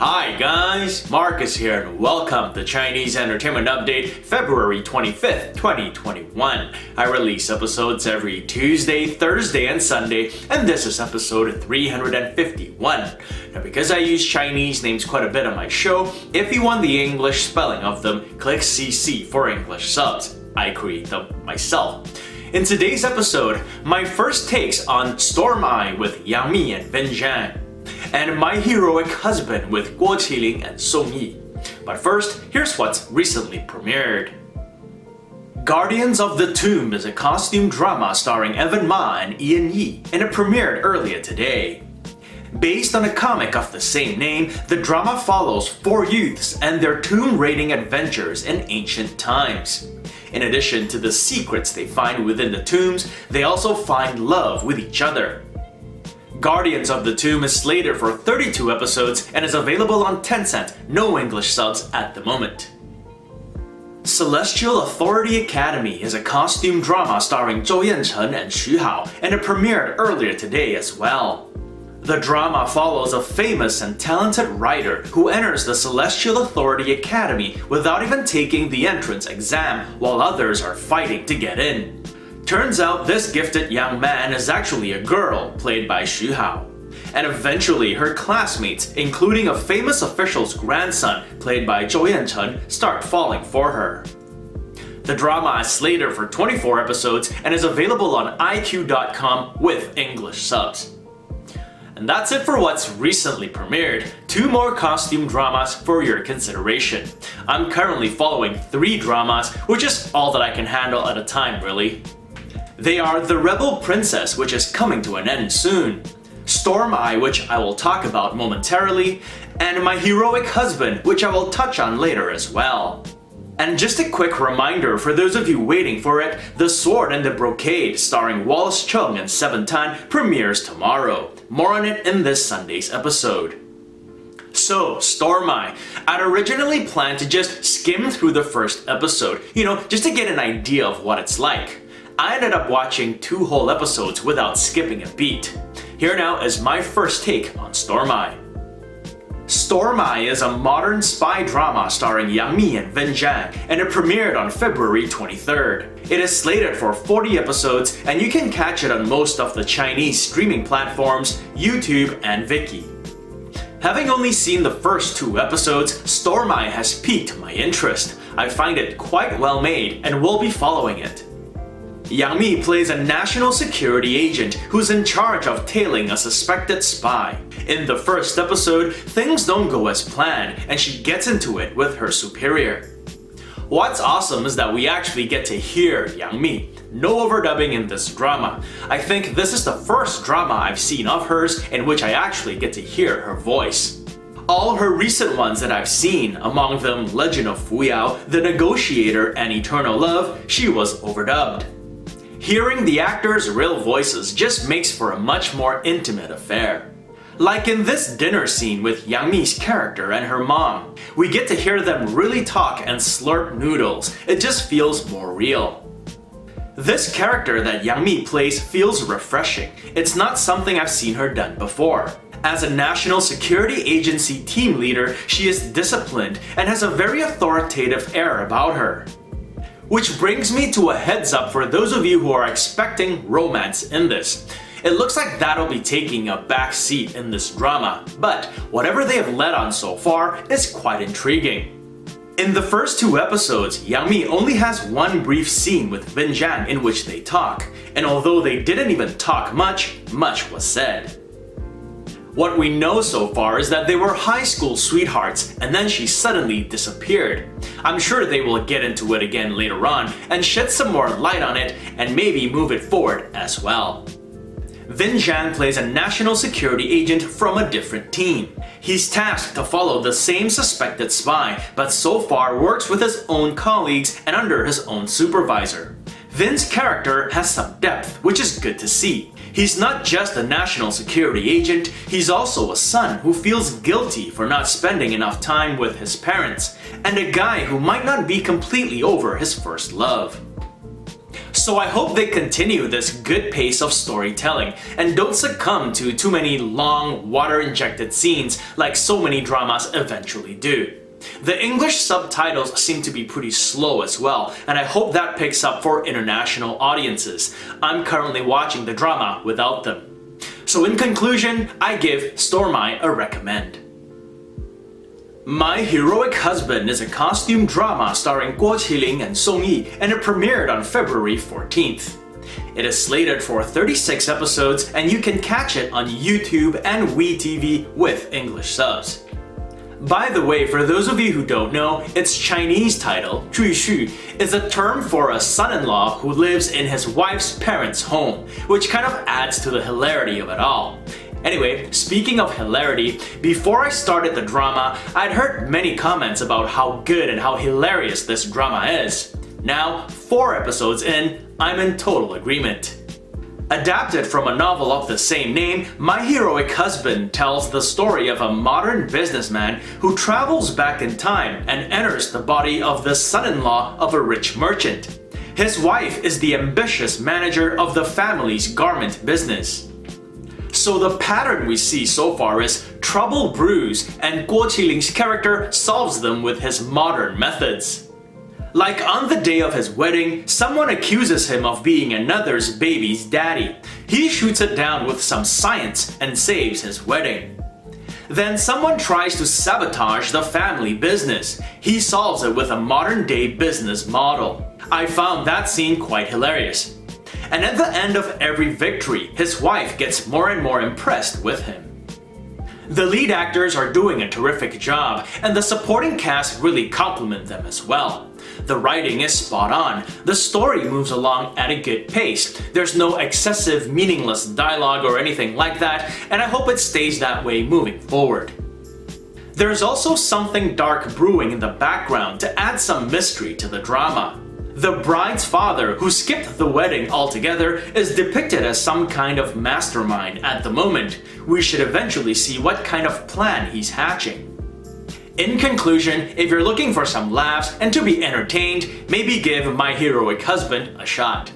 Hi guys, Marcus here and welcome to Chinese Entertainment Update February 25th, 2021. I release episodes every Tuesday, Thursday, and Sunday, and this is episode 351. Now because I use Chinese names quite a bit on my show, if you want the English spelling of them, click CC for English subs. I create them myself. In today's episode, my first takes on Storm Eye with Yang Mi and Vin Zhang, and My Heroic Husband with Guo Qilin and Song Yi. But first, here's what's recently premiered. Guardians of the Tomb is a costume drama starring Evan Ma and Ian Yi, and it premiered earlier today. Based on a comic of the same name, the drama follows four youths and their tomb-raiding adventures in ancient times. In addition to the secrets they find within the tombs, they also find love with each other. Guardians of the Tomb is slated for 32 episodes and is available on Tencent, no English subs at the moment. Celestial Authority Academy is a costume drama starring Zhou Yanchen and Xu Hao, and it premiered earlier today as well. The drama follows a famous and talented writer who enters the Celestial Authority Academy without even taking the entrance exam while others are fighting to get in. Turns out this gifted young man is actually a girl, played by Xu Hao. And eventually her classmates, including a famous official's grandson, played by Zhou Yanchen, start falling for her. The drama is slated for 24 episodes and is available on iq.com with English subs. And that's it for what's recently premiered. 2 more costume dramas for your consideration. I'm currently following 3 dramas, which is all that I can handle at a time really. They are The Rebel Princess, which is coming to an end soon, Storm Eye, which I will talk about momentarily, and My Heroic Husband, which I will touch on later as well. And just a quick reminder for those of you waiting for it, The Sword and the Brocade, starring Wallace Chung and Seven Tan, premieres tomorrow. More on it in this Sunday's episode. So, Storm Eye. I'd originally planned to just skim through the first episode, just to get an idea of what it's like. I ended up watching 2 whole episodes without skipping a beat. Here now is my first take on Storm Eye. Storm Eye is a modern spy drama starring Yang Mi and Vin Zhang, and it premiered on February 23rd. It is slated for 40 episodes, and you can catch it on most of the Chinese streaming platforms, YouTube, and Viki. Having only seen the first 2 episodes, Storm Eye has piqued my interest. I find it quite well made and will be following it. Yang Mi plays a national security agent who's in charge of tailing a suspected spy. In the first episode, things don't go as planned and she gets into it with her superior. What's awesome is that we actually get to hear Yang Mi. No overdubbing in this drama. I think this is the first drama I've seen of hers in which I actually get to hear her voice. All her recent ones that I've seen, among them Legend of Fuyao, The Negotiator, and Eternal Love, she was overdubbed. Hearing the actors' real voices just makes for a much more intimate affair. Like in this dinner scene with Yang Mi's character and her mom, we get to hear them really talk and slurp noodles. It just feels more real. This character that Yang Mi plays feels refreshing. It's not something I've seen her done before. As a national security agency team leader, she is disciplined and has a very authoritative air about her. Which brings me to a heads up for those of you who are expecting romance in this. It looks like that'll be taking a back seat in this drama, but whatever they have led on so far is quite intriguing. In the first 2 episodes, Yang Mi only has 1 brief scene with Vin Zhang in which they talk, and although they didn't even talk much was said. What we know so far is that they were high school sweethearts and then she suddenly disappeared. I'm sure they will get into it again later on and shed some more light on it and maybe move it forward as well. Vin Zhang plays a national security agent from a different team. He's tasked to follow the same suspected spy, but so far works with his own colleagues and under his own supervisor. Vin's character has some depth, which is good to see. He's not just a national security agent, he's also a son who feels guilty for not spending enough time with his parents, and a guy who might not be completely over his first love. So I hope they continue this good pace of storytelling and don't succumb to too many long, water-injected scenes like so many dramas eventually do. The English subtitles seem to be pretty slow as well, and I hope that picks up for international audiences. I'm currently watching the drama without them. So in conclusion, I give Stormy a recommend. My Heroic Husband is a costume drama starring Guo Qilin and Song Yi, and it premiered on February 14th. It is slated for 36 episodes, and you can catch it on YouTube and WeTV with English subs. By the way, for those of you who don't know, its Chinese title, 赘婿, is a term for a son-in-law who lives in his wife's parents' home, which kind of adds to the hilarity of it all. Anyway, speaking of hilarity, before I started the drama, I'd heard many comments about how good and how hilarious this drama is. Now, 4 episodes in, I'm in total agreement. Adapted from a novel of the same name, My Heroic Husband tells the story of a modern businessman who travels back in time and enters the body of the son-in-law of a rich merchant. His wife is the ambitious manager of the family's garment business. So the pattern we see so far is trouble brews, and Guo Qilin's character solves them with his modern methods. Like on the day of his wedding, someone accuses him of being another's baby's daddy. He shoots it down with some science and saves his wedding. Then someone tries to sabotage the family business. He solves it with a modern-day business model. I found that scene quite hilarious. And at the end of every victory, his wife gets more and more impressed with him. The lead actors are doing a terrific job, and the supporting cast really compliment them as well. The writing is spot on, the story moves along at a good pace, there's no excessive meaningless dialogue or anything like that, and I hope it stays that way moving forward. There's also something dark brewing in the background to add some mystery to the drama. The bride's father, who skipped the wedding altogether, is depicted as some kind of mastermind at the moment. We should eventually see what kind of plan he's hatching. In conclusion, if you're looking for some laughs and to be entertained, maybe give My Heroic Husband a shot.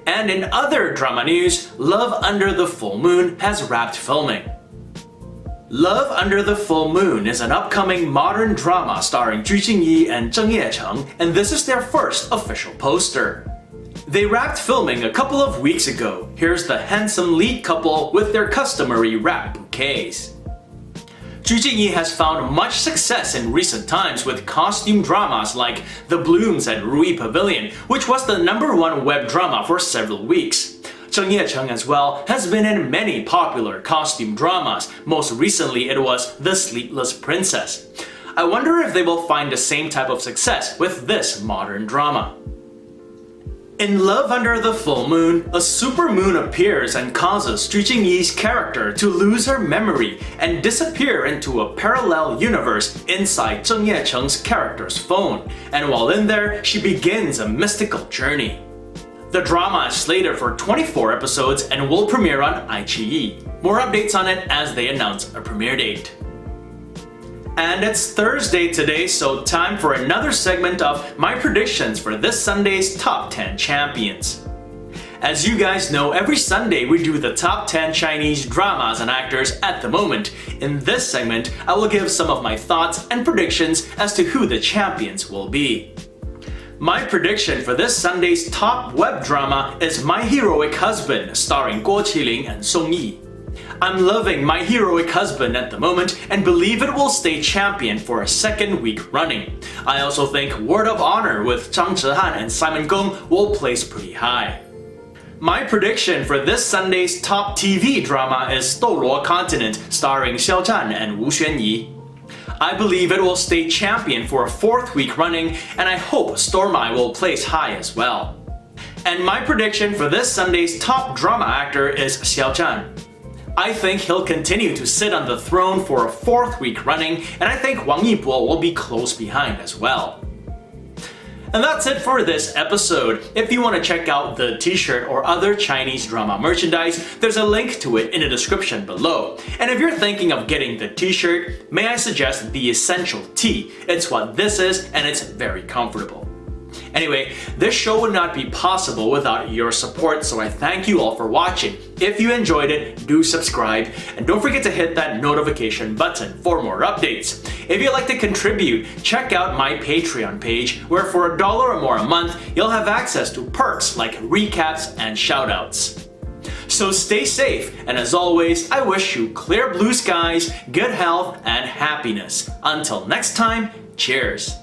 And in other drama news, Love Under the Full Moon has wrapped filming. Love Under the Full Moon is an upcoming modern drama starring Ju Jingyi and Zheng Yecheng, and this is their first official poster. They wrapped filming a couple of weeks ago. Here's the handsome lead couple with their customary wrap bouquets. Ju Jingyi has found much success in recent times with costume dramas like The Blooms at Ruyi Pavilion, which was the #1 web drama for several weeks. Zheng Yecheng as well has been in many popular costume dramas. Most recently it was The Sleepless Princess. I wonder if they will find the same type of success with this modern drama. In Love Under the Full Moon, a supermoon appears and causes Ju Jingyi's character to lose her memory and disappear into a parallel universe inside Zheng Yecheng's character's phone, and while in there, she begins a mystical journey. The drama is slated for 24 episodes and will premiere on iQIYI. More updates on it as they announce a premiere date. And it's Thursday today, so time for another segment of my predictions for this Sunday's Top 10 Champions. As you guys know, every Sunday we do the top 10 Chinese dramas and actors at the moment. In this segment, I will give some of my thoughts and predictions as to who the champions will be. My prediction for this Sunday's top web drama is My Heroic Husband, starring Guo Qilin and Song Yi. I'm loving My Heroic Husband at the moment and believe it will stay champion for a second week running. I also think Word of Honor with Zhang Zhihan and Simon Gong will place pretty high. My prediction for this Sunday's top TV drama is 斗罗 Continent, starring Xiao Zhan and Wu Xuanyi. I believe it will stay champion for a 4th week running, and I hope Stormy will place high as well. And my prediction for this Sunday's top drama actor is Xiao Zhan. I think he'll continue to sit on the throne for a 4th week running, and I think Wang Yibo will be close behind as well. And that's it for this episode. If you want to check out the t-shirt or other Chinese drama merchandise, there's a link to it in the description below. And if you're thinking of getting the t-shirt, may I suggest the Essential Tee. It's what this is, and it's very comfortable. Anyway, this show would not be possible without your support, so I thank you all for watching. If you enjoyed it, do subscribe, and don't forget to hit that notification button for more updates. If you'd like to contribute, check out my Patreon page, where for $1 or more a month, you'll have access to perks like recaps and shoutouts. So stay safe, and as always, I wish you clear blue skies, good health, and happiness. Until next time, cheers!